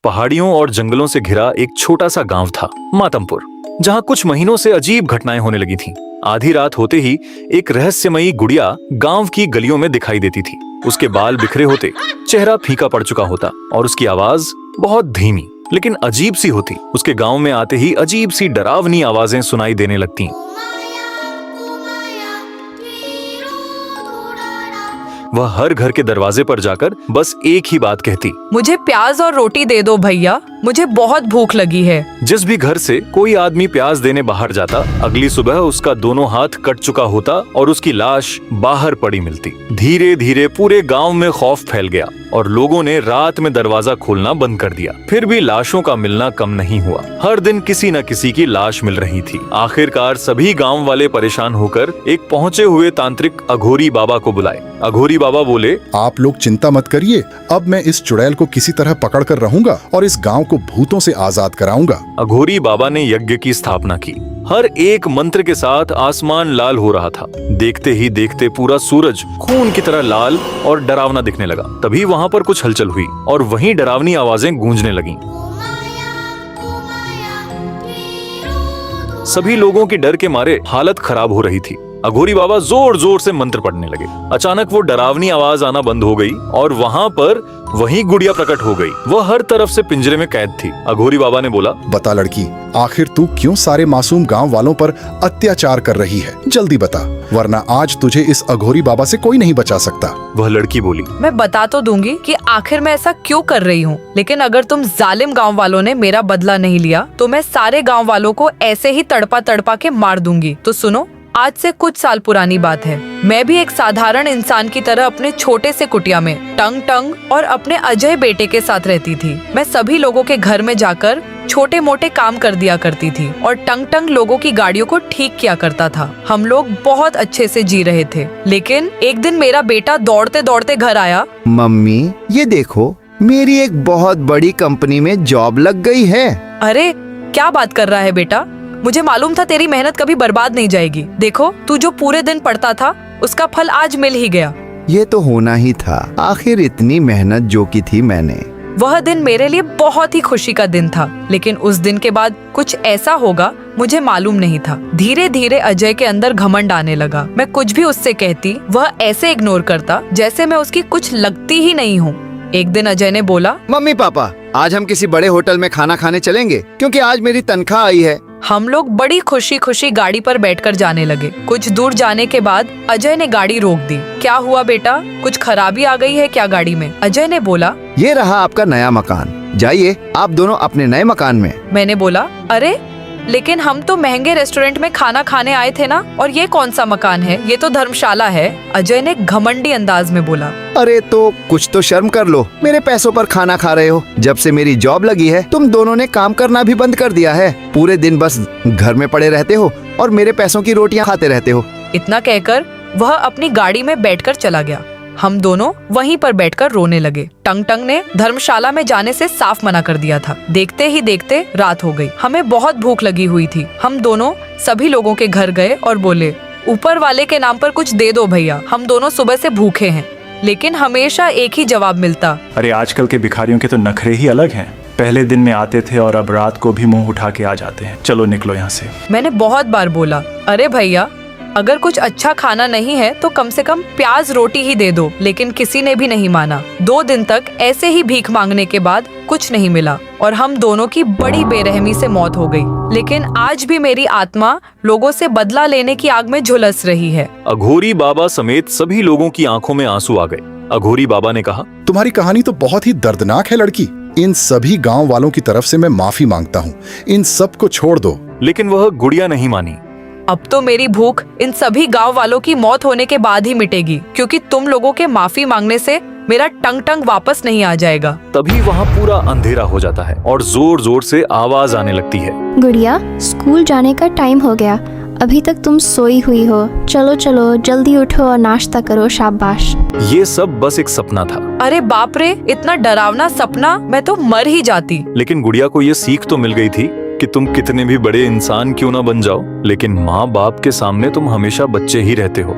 पहाड़ियों और जंगलों से घिरा एक छोटा सा गांव था, मातमपुर, जहां कुछ महीनों से अजीब घटनाएं होने लगी थीं। आधी रात होते ही एक रहस्यमयी गुड़िया गांव की गलियों में दिखाई देती थी। उसके बाल बिखरे होते, चेहरा फीका पड़ चुका होता और उसकी आवाज बहुत धीमी लेकिन अजीब सी होती। उसके गांव में आते ही अजीब सी डरावनी आवाजें सुनाई देने लगती। वह हर घर के दरवाजे पर जाकर बस एक ही बात कहती, मुझे प्याज और रोटी दे दो भैया, मुझे बहुत भूख लगी है। जिस भी घर से कोई आदमी प्याज देने बाहर जाता, अगली सुबह उसका दोनों हाथ कट चुका होता और उसकी लाश बाहर पड़ी मिलती। धीरे धीरे पूरे गांव में खौफ फैल गया और लोगों ने रात में दरवाजा खोलना बंद कर दिया। फिर भी लाशों का मिलना कम नहीं हुआ। हर दिन किसी न किसी की लाश मिल रही थी। आखिरकार सभी गांव वाले परेशान होकर एक पहुंचे हुए तांत्रिक अघोरी बाबा को बुलाए। अघोरी बाबा बोले, आप लोग चिंता मत करिए, अब मैं इस चुड़ैल को किसी तरह पकड़ कर रहूंगा और इस गांव को भूतों से आजाद कराऊंगा। अघोरी बाबा ने यज्ञ की स्थापना की। हर एक मंत्र के साथ आसमान लाल हो रहा था। देखते ही देखते पूरा सूरज खून की तरह लाल और डरावना दिखने लगा। तभी वहाँ पर कुछ हलचल हुई और वहीं डरावनी आवाजें गूंजने लगीं। सभी लोगों की डर के मारे हालत खराब हो रही थी। अघोरी बाबा जोर जोर से मंत्र पढ़ने लगे। अचानक वो डरावनी आवाज आना बंद हो गई और वहाँ पर वही गुड़िया प्रकट हो गई। वह हर तरफ से पिंजरे में कैद थी। अघोरी बाबा ने बोला, बता लड़की, आखिर तू क्यों सारे मासूम गांव वालों पर अत्याचार कर रही है? जल्दी बता, वरना आज तुझे इस अघोरी बाबा से कोई नहीं बचा सकता। वह लड़की बोली, मैं बता तो दूंगी कि आखिर मैं ऐसा क्यों कर रही हूँ, लेकिन अगर तुम जालिम गांव वालों ने मेरा बदला नहीं लिया तो मैं सारे गांव वालों को ऐसे ही तड़पा तड़पा के मार दूंगी। तो सुनो, आज से कुछ साल पुरानी बात है। मैं भी एक साधारण इंसान की तरह अपने छोटे से कुटिया में टंग टंग और अपने अजय बेटे के साथ रहती थी। मैं सभी लोगों के घर में जाकर छोटे मोटे काम कर दिया करती थी और टंग टंग लोगों की गाड़ियों को ठीक किया करता था। हम लोग बहुत अच्छे से जी रहे थे, लेकिन एक दिन मेरा बेटा दौड़ते दौड़ते घर आया। मम्मी, ये देखो, मेरी एक बहुत बड़ी कंपनी में जॉब लग गई है। अरे क्या बात कर रहा है बेटा, मुझे मालूम था तेरी मेहनत कभी बर्बाद नहीं जाएगी। देखो, तू जो पूरे दिन पढ़ता था उसका फल आज मिल ही गया। ये तो होना ही था, आखिर इतनी मेहनत जो की थी मैंने। वह दिन मेरे लिए बहुत ही खुशी का दिन था, लेकिन उस दिन के बाद कुछ ऐसा होगा मुझे मालूम नहीं था। धीरे धीरे अजय के अंदर घमंड आने लगा। मैं कुछ भी उससे कहती, वह ऐसे इग्नोर करता जैसे मैं उसकी कुछ लगती ही नहीं हूँ। एक दिन अजय ने बोला, मम्मी पापा, आज हम किसी बड़े होटल में खाना खाने चलेंगे क्योंकि आज मेरी तनख्वाह आई है। हम लोग बड़ी खुशी खुशी गाड़ी पर बैठकर जाने लगे। कुछ दूर जाने के बाद अजय ने गाड़ी रोक दी। क्या हुआ बेटा, कुछ खराबी आ गई है क्या गाड़ी में? अजय ने बोला, ये रहा आपका नया मकान, जाइए आप दोनों अपने नए मकान में। मैंने बोला, अरे लेकिन हम तो महंगे रेस्टोरेंट में खाना खाने आए थे ना, और ये कौन सा मकान है? ये तो धर्मशाला है। अजय ने घमंडी अंदाज में बोला। अरे तो कुछ तो शर्म कर लो, मेरे पैसों पर खाना खा रहे हो। जब से मेरी जॉब लगी है तुम दोनों ने काम करना भी बंद कर दिया है। पूरे दिन बस घर में पड़े रहते हो और मेरे पैसों की रोटियां खाते रहते हो। इतना कहकर वह अपनी गाड़ी में बैठकर चला गया। हम दोनों वहीं पर बैठकर रोने लगे। टंग टंग ने धर्मशाला में जाने से साफ मना कर दिया था। देखते ही देखते रात हो गई। हमें बहुत भूख लगी हुई थी। हम दोनों सभी लोगों के घर गए और बोले, ऊपर वाले के नाम पर कुछ दे दो भैया, हम दोनों सुबह से भूखे हैं। लेकिन हमेशा एक ही जवाब मिलता, अरे आजकल के भिखारियों के तो नखरे ही अलग हैं। पहले दिन में आते थे और अब रात को भी मुंह उठा के आ जाते हैं। चलो निकलो यहाँ से। मैंने बहुत बार बोला, अरे भैया अगर कुछ अच्छा खाना नहीं है तो कम से कम प्याज रोटी ही दे दो, लेकिन किसी ने भी नहीं माना। 2 दिन तक ऐसे ही भीख मांगने के बाद कुछ नहीं मिला और हम दोनों की बड़ी बेरहमी से मौत हो गई। लेकिन आज भी मेरी आत्मा लोगों से बदला लेने की आग में झुलस रही है। अघोरी बाबा समेत सभी लोगों की आंखों में आंसू आ गए। अघोरी बाबा ने कहा, तुम्हारी कहानी तो बहुत ही दर्दनाक है लड़की। इन सभी गांव वालों की तरफ से मैं माफी मांगता हूँ। इन सब को छोड़ दो। लेकिन वह गुड़िया नहीं मानी। अब तो मेरी भूख इन सभी गांव वालों की मौत होने के बाद ही मिटेगी, क्योंकि तुम लोगों के माफी मांगने से मेरा टंग टंग वापस नहीं आ जाएगा। तभी वहाँ पूरा अंधेरा हो जाता है और जोर जोर से आवाज आने लगती है, गुड़िया, स्कूल जाने का टाइम हो गया, अभी तक तुम सोई हुई हो। चलो चलो जल्दी उठो और नाश्ता करो, शाबाश। ये सब बस एक सपना था। अरे बाप रे, इतना डरावना सपना, मैं तो मर ही जाती। लेकिन गुड़िया को ये सीख तो मिल गई थी कि तुम कितने भी बड़े इंसान क्यों ना बन जाओ, लेकिन माँ बाप के सामने तुम हमेशा बच्चे ही रहते हो।